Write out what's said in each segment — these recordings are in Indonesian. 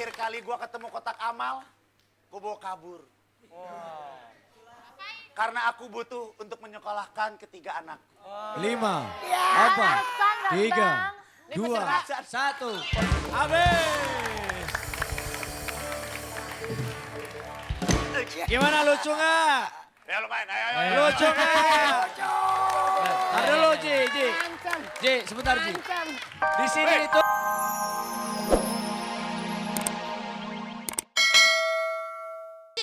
terakhir kali gua ketemu kotak amal, gua bawa kabur. Karena aku butuh untuk menyekolahkan ketiga anak. 5, 4, 3, 2, 1. Habis. Gimana, lucu nggak? Ya lumayan, ayo. Lucu nggak? Ada dulu, Ji. Ji, sebentar, Ji. Di sini itu.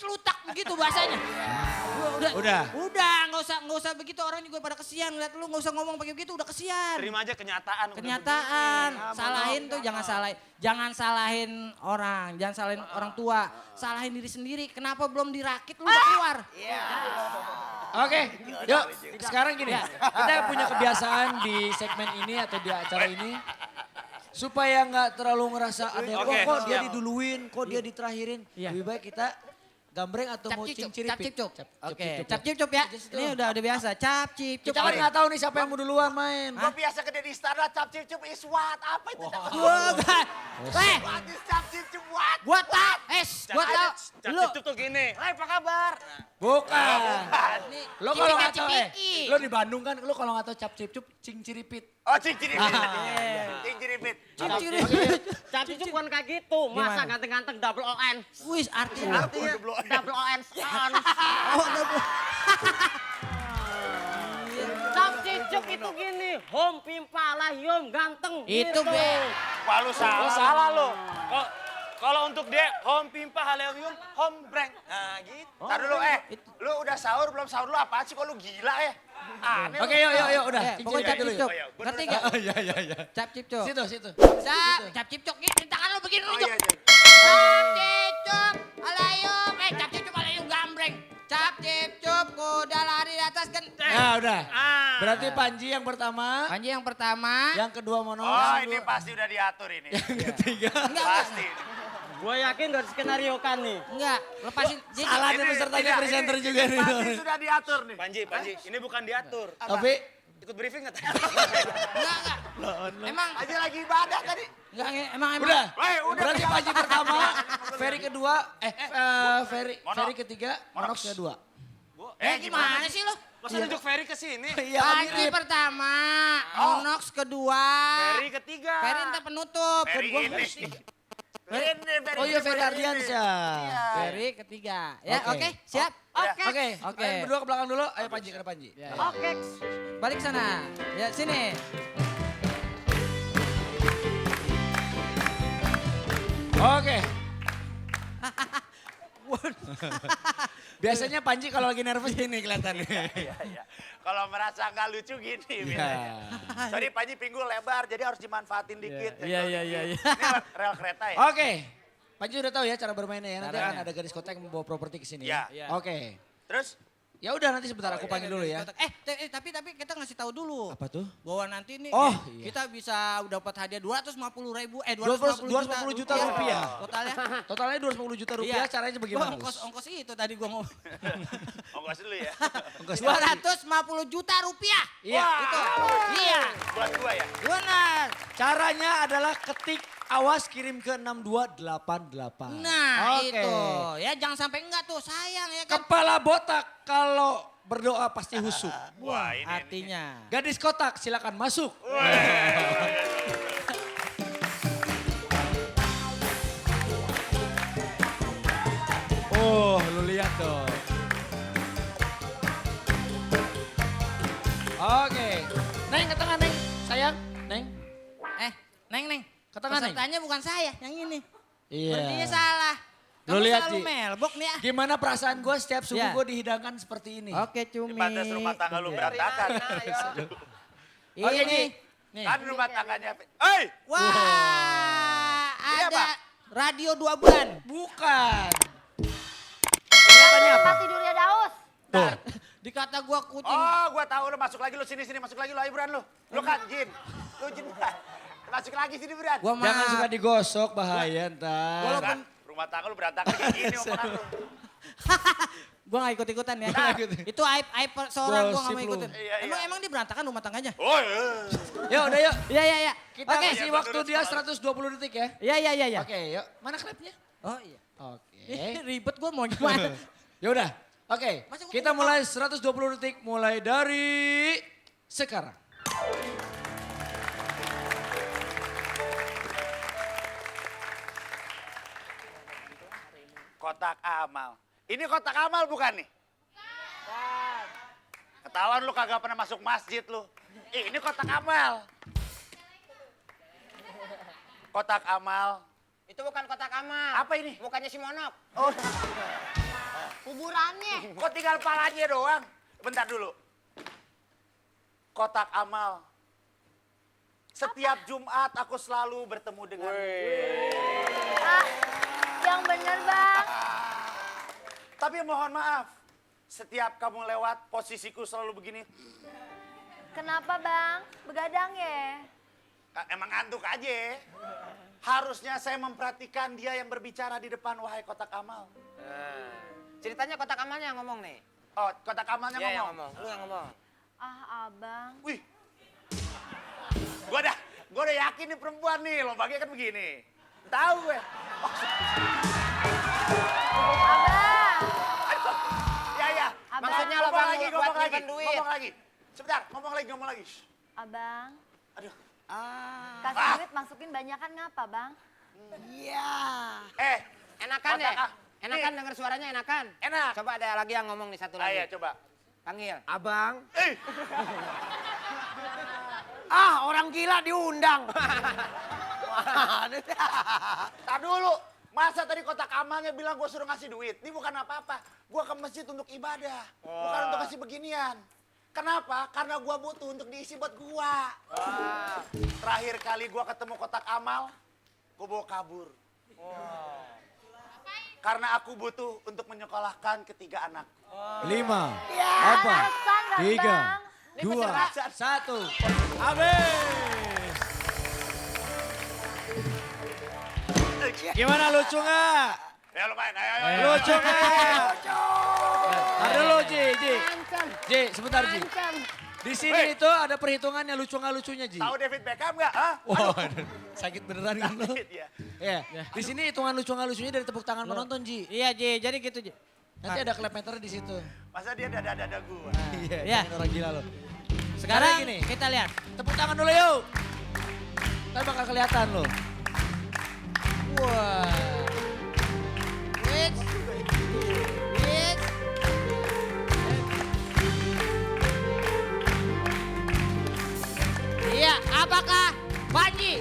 Celutak begitu bahasanya. Udah. Udah, nggak usah begitu, orang juga pada kesian lihat lu, nggak usah ngomong pakai begitu, udah kesian. Terima aja kenyataan. Kenyataan, salahin tuh jangan salahin orang, jangan salahin orang tua, salahin diri sendiri. Kenapa belum dirakit lu udah keluar? Oke, yuk sekarang gini, kita punya kebiasaan di segmen ini atau di acara ini. Supaya nggak terlalu ngerasa ada yang, kok dia diduluin, kok dia diterakhirin. Lebih baik kita gambreng atau mau cinciripit. Oke, cap cip cup ya. Ini udah biasa, cap cip cup. Kita kan nggak tahu nih siapa yang mau duluan main. Gua biasa gede di istana, cap cip cup is what? Apa itu? Gua enggak. What is cap cip cup what? Gua tahu. Gua tahu. Cap cip cup tuh gini. Hai, apa kabar? Bukan. Lo kalau nggak tahu, cipiki. lo di Bandung kan, lo kalau nggak tahu cap cip cup, cinciripit. Oh, cinciripit. Cinciripit. Cap cip bukan kayak gitu, masa ganteng-ganteng double ON. Wis artinya. Double ON on. Oh, double. Cap cip itu gini, home pimpala yum ganteng. Itu gitu. be. Wah, lu salah lu. Kalau untuk dia home pimpa haleum home breng. Nah, gitu. Entar dulu lu udah sahur belum sahur lu apaan sih kok lu gila ya? Aneh. Oke, yuk udah. Pokoknya cap cip cup. Oh, iya. Ngerti enggak? Iya. Cap cip cup. Situ. Cap cip cup. Ini tangan lu begini Oh, nunjuk. iya. Cap cip cup, alayum. Cap cip cup, alayum gambreng. Cap cip cup, kuda lari di atas genteng. Nah, udah. Berarti Panji yang pertama. Panji yang pertama. Yang kedua Mono. Oh, ini pasti udah diatur ini. Yang ketiga. Pasti. Gue yakin udah skenario kan nih. Enggak, lepasin. Salah nih pesertanya presenter juga nih. Pasti sudah diatur nih. Panji, ini bukan diatur. Tapi Ikut briefing nggak? Enggak. Emang Aja lagi ibadah tadi. enggak emang. udah. Udah. Berarti Panji pertama, Ferry kedua, Ferry ketiga, Monox kedua. Gimana sih lo? Masa nunjuk Ferry ke sini? Iya, Panji pertama, Monox kedua. Ferry ketiga. Ferry entar penutup. Ferry Gua- ini. Oh iya, Ferry Ardiansyah. Ferry ketiga. Ya, oke, siap. Oke. Oke. Kalian berdua ke belakang dulu. Ayo Panji, ke Panji. Oke. Balik sana. Ya, sini. Oke. Biasanya Panji kalau lagi nervous gini kelihatannya. Iya. Kalau merasa nggak lucu gini. Iya. Sorry Panji pinggul lebar jadi harus dimanfaatin dikit. Iya. Ini rel kereta ya? Oke. Panji udah tahu ya cara bermainnya ya. Nanti akan ada gadis kota yang membawa properti ke sini ya. Iya. Oke. Terus? Ya udah nanti sebentar aku panggil dulu ya. Tapi kita ngasih tahu dulu. Apa tuh? Bahwa nanti nih Oh, iya. kita bisa dapat hadiah 250.000 250 juta Iya, rupiah. Totalnya. Totalnya 250 juta rupiah, caranya bagaimana? Ongkos itu tadi gua ngomong. Ongkos dulu ya. 250 juta rupiah. Iya. Itu. Iya. Buat gua ya? Benar. Caranya adalah ketik awas kirim ke 6288. Nah, Oke. itu. Ya jangan sampai enggak tuh, sayang ya kan. Kepala botak kalau berdoa pasti husuk. Wah ini. Artinya. Gadis kotak silakan masuk. Oh, lu lihat tuh. Oke. Neng ke tengah, Neng. Sayang, Neng. Neng. Ke tengah, Neng. Pesertanya bukan saya, yang ini. Iya. Berarti salah. Lu Kamu lihat, selalu Ji. melbok nih ya. Gimana perasaan gue setiap subuh Ya. gue dihidangkan seperti ini? Oke, Cumi. Pantas rumah tangga lu berantakan. Ini. Oke, Ji. Nih. Kan rumah tangganya. Hei! Wah, Ini ada apa? radio 2 bulan. Bukan. Kelihatannya apa? Tempat tidurnya Daus. Tuh. Dikata gua kucing. Oh gua tahu lu masuk lagi lu sini masuk lagi lu ayo Bran lu. Lu kan Jin. Lu Jin Bran. Masuk lagi sini Bran. Gua mah. Jangan suka digosok, bahaya ntar. Kan, rumah tangga lu berantakan kayak gini omongan lu. Gua gak ikut-ikutan ya. Itu aib seorang gua gak mau ikutin. Emang dia berantakan rumah tangganya? Oh iya. Yuk udah yuk. Iya. Kita kasih waktu dia 120 detik ya. Iya. Oke yuk. Mana klepnya? Oh iya. Oke. Ribet gua mau gimana. Ya udah. Oke. Masa gua Kita mau- mulai 120 detik mulai dari sekarang. Kotak amal. Ini kotak amal bukan nih? Ketahuan lu kagak pernah masuk masjid lu. Ini kotak amal. Kotak amal. Itu bukan kotak amal. Apa ini? Bukannya si Monok. Oh, Kuburannya. kok tinggal palanya doang? Bentar dulu. Kotak amal. Setiap Jumat aku selalu bertemu dengan. Ah, yang bener bang. Tapi mohon maaf, setiap kamu lewat posisiku selalu begini. Kenapa bang? Begadang ya? Emang ngantuk aja. Harusnya saya memperhatikan dia yang berbicara di depan, wahai kotak amal. Ceritanya kotak amalnya yang ngomong nih. Oh, kotak amalnya Iya, yang ngomong. ngomong. Lu yang ngomong. Ah abang. Wih, gua udah yakin nih perempuan nih, lombanya kan begini. Tahu gue. Abang. Ya. Abang. Maksudnya lo Ngomong bang lagi, buat ngomong lagi, nyimpen duit. ngomong lagi. Sebentar, ngomong lagi. Shh. Abang. Aduh. Kasih duit masukin banyakan ngapa bang? Enakan kotak deh. ah. Enakan Nih. denger suaranya enakan. Enak. Coba ada lagi yang ngomong nih satu lagi. Ayo coba. Panggil. Abang, Eh, orang gila diundang. tar dulu. Masa tadi kotak amalnya bilang gue suruh ngasih duit? Ini bukan apa-apa. Gue ke masjid untuk ibadah. Bukan untuk kasih beginian. Kenapa? Karena gue butuh untuk diisi buat gue. Terakhir kali gue ketemu kotak amal, gue bawa kabur. Karena aku butuh untuk menyekolahkan ketiga anak. 5, 4, Alasan kan 3, bang? 2, 1. Habis. Gimana lucu nggak? Ya lumayan, ayo. Lucu nggak? Ada lo Ji. Ji, sebentar Ji. Di sini itu ada perhitungannya lucu nggak lucunya Ji. Tahu David Beckham nggak? Hah? Wah, sakit beneran kan lo? Iya. Ya, di sini hitungan lucu nggak lucunya dari tepuk tangan penonton Ji. Iya Ji, jadi gitu Ji. Nanti ada clap meter di situ. Masa dia dada gua? Iya. Jangan orang gila lo. Sekarang gini. kita lihat. Tepuk tangan dulu yuk. Ntar bakal kelihatan lo. Wah. Wait. Iya, apakah Panji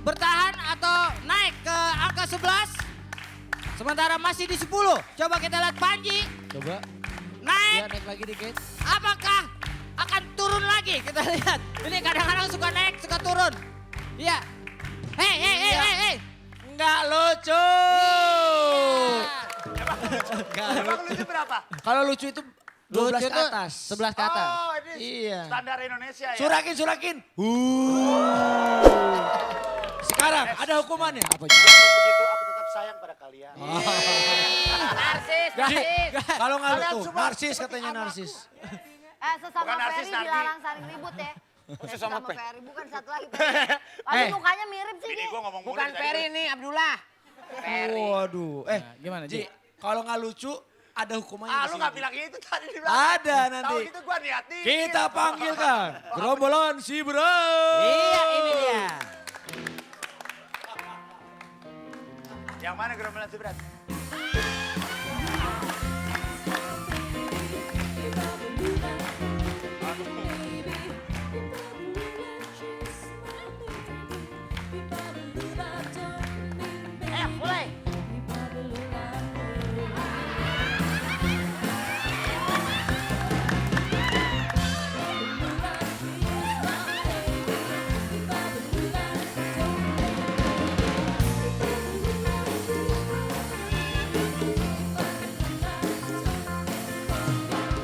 bertahan atau naik ke angka 11? Sementara masih di 10. Coba kita lihat Panji Coba. naik. Ya naik lagi dikit. Apakah akan turun lagi? Kita lihat. Ini kadang-kadang suka naik, suka turun. Iya. Hei. Enggak lucu. Enggak Emang lucu. lucu berapa? Kalau lucu itu 12 Lucu ke tuh atas. 11 ke atas. Oh, ini Iya. standar Indonesia ya. Surakin. Sekarang ada hukumannya. Apa Ji? Walaupun begitu aku tetap sayang pada kalian. Narsis. Kalau nggak Kalian lucu, semua narsis seperti katanya anakku. narsis. Sesama Bukan narsis, Ferry Nardi. dilarang saling ribut ya. Sesama Ferry, bukan satu lagi Ferry. Tapi Eh. mukanya mirip sih Ini Ji. gue ngomong mulu Bukan dari tadi. Ferry nih, Abdullah. Ferry. Waduh. Gimana, Ji? Ji? Kalau nggak lucu, ada hukumannya. Ah, di lu sini, nggak Ji. bilang itu tadi di belakang. Ada nanti. Tahu gitu gue niatin. Kita panggilkan gerombolan si Bram. Iya, ini dia. Yang mana gerombolan si berat? Mulai.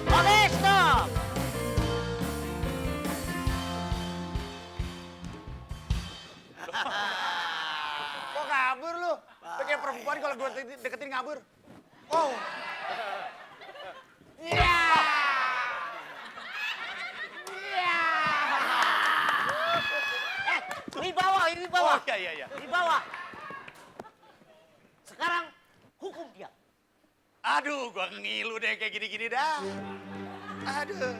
Oke, stop. Kok kabur lu? Lu kayak perempuan kalau gue deketin ngabur. Oh. Wibawa, wibawa. Oh, iya. Wibawa. Sekarang hukum dia. Aduh, gua ngilu deh kayak gini-gini dah. Aduh.